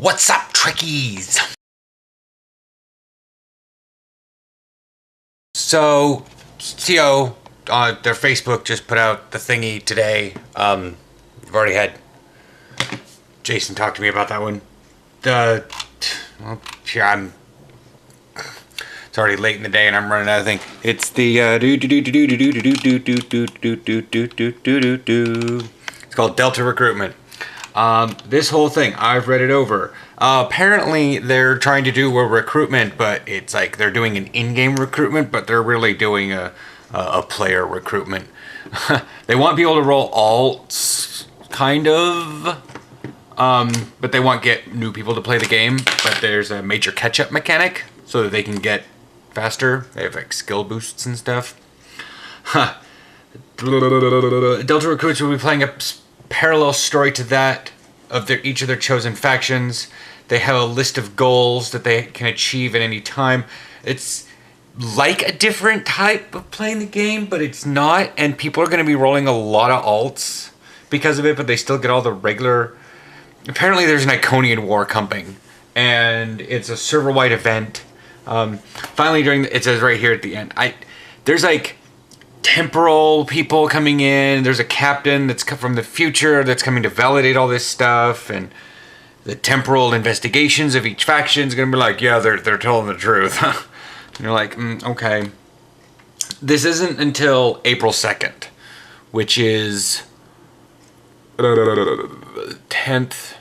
What's up, Trekkies? So, CO, their Facebook just put out the thingy today. We've already had Jason talk to me about that one. It's already late in the day and I'm running out of things. It's the It's called Delta Recruitment. This whole thing, I've read it over. Apparently they're trying to do a recruitment, but it's like they're doing an in-game recruitment, but they're really doing a player recruitment. They want people to roll alts, kind of, but they want get new people to play the game, but there's a major catch-up mechanic so that they can get faster. They have like skill boosts and stuff. Delta Recruits will be playing a parallel story to that of each of their chosen factions. They have a list of goals that they can achieve at any time. It's like a different type of playing the game, but it's not, and people are going to be rolling a lot of alts because of it, but they still get all the regular. Apparently there's an Iconian War coming, and it's a server-wide event. Finally, it says right here at the end, there's like temporal people coming in. There's a captain that's come from the future that's coming to validate all this stuff, and the temporal investigations of each faction is going to be like, yeah, they're telling the truth. And you're like, okay. This isn't until April 2nd, which is 10th,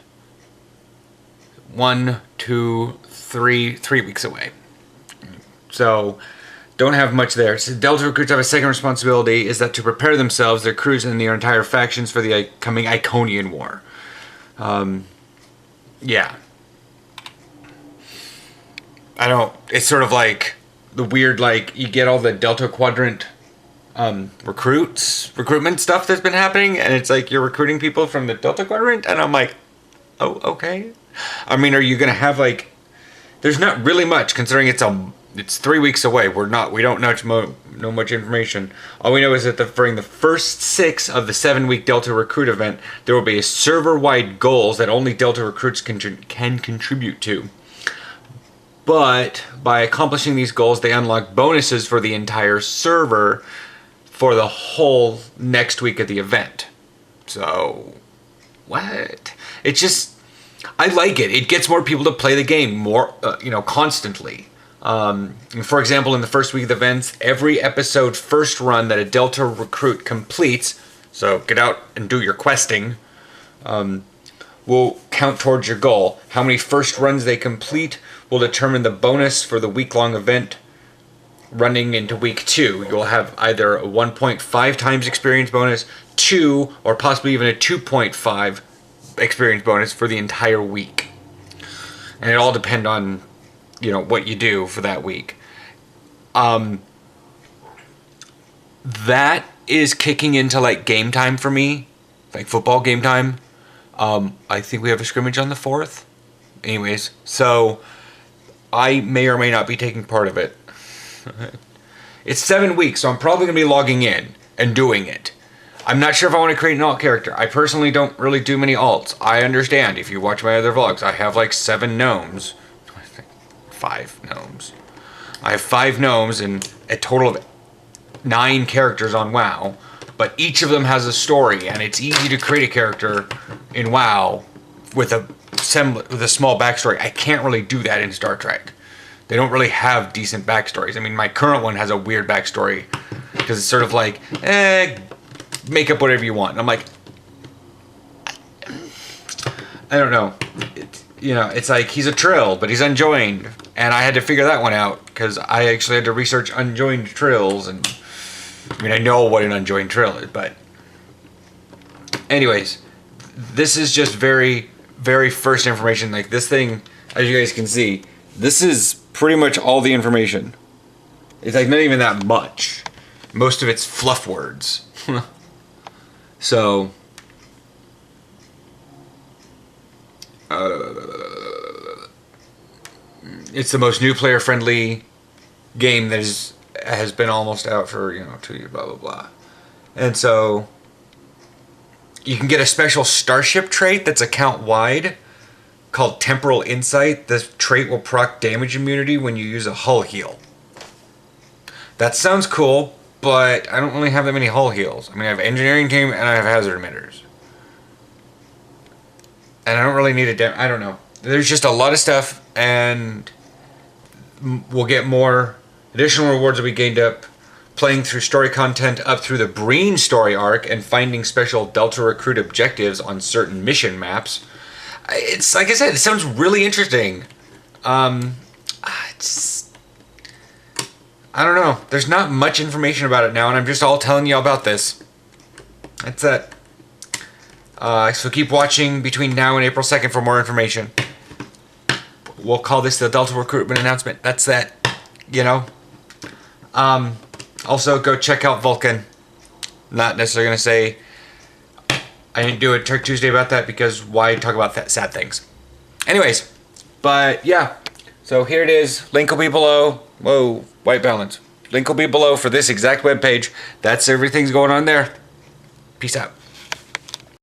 1, 2, 3 weeks away. So don't have much there. So Delta Recruits have a second responsibility, is that to prepare themselves, their crews, and their entire factions for the coming Iconian War. Yeah. It's sort of like the weird, like, you get all the Delta Quadrant recruitment stuff that's been happening, and it's like you're recruiting people from the Delta Quadrant, and I'm like, oh, okay. I mean, are you going to have, like, there's not really much, considering it's 3 weeks away. We don't know much information. All we know is that during the first 6 of the 7-week Delta Recruit event, there will be a server-wide goals that only Delta Recruits can contribute to. But by accomplishing these goals, they unlock bonuses for the entire server for the whole next week of the event. So, what? It's just, I like it. It gets more people to play the game more, constantly. For example, in the first week of the events, every episode first run that a Delta Recruit completes, so get out and do your questing, will count towards your goal. How many first runs they complete will determine the bonus for the week-long event running into week 2. You'll have either a 1.5 times experience bonus, 2, or possibly even a 2.5 experience bonus for the entire week. And it all depends on what you do for that week. That is kicking into like game time for me, like football game time. I think we have a scrimmage on the 4th. Anyways, so I may or may not be taking part of it. It's 7 weeks, so I'm probably going to be logging in and doing it. I'm not sure if I want to create an alt character. I personally don't really do many alts. I understand. If you watch my other vlogs, I have like 7 gnomes. 5 gnomes. I have 5 gnomes and a total of 9 characters on WoW, but each of them has a story, and it's easy to create a character in WoW with a small backstory. I can't really do that in Star Trek. They don't really have decent backstories. I mean, my current one has a weird backstory because it's sort of like, make up whatever you want. And I'm like, I don't know. It's like he's a Trill, but he's unjoined. And I had to figure that one out because I actually had to research unjoined Trills. And I mean, I know what an unjoined Trill is, but anyways, this is just very, very first information. Like this thing, as you guys can see, this is pretty much all the information. It's like not even that much. Most of it's fluff words. So, it's the most new player-friendly game that has been almost out for 2 years, blah blah blah. And so you can get a special starship trait that's account wide called Temporal Insight. This trait will proc damage immunity when you use a hull heal. That sounds cool, but I don't really have that many hull heals. I mean, I have engineering team and I have hazard emitters. And I don't really need a I don't know. There's just a lot of stuff, and we'll get more additional rewards that we gained up playing through story content up through the Breen story arc and finding special Delta Recruit objectives on certain mission maps. It's like I said, it sounds really interesting. It's, I don't know. There's not much information about it now, and I'm just all telling you about this. That's it. So keep watching between now and April 2nd for more information. We'll call this the Delta Recruitment announcement. That's that. You know. Also, go check out Vulcan. Not necessarily going to say I didn't do a Turk Tuesday about that, because why talk about sad things? Anyways, but yeah. So here it is. Link will be below. Whoa, white balance. Link will be below for this exact webpage. That's everything's going on there. Peace out.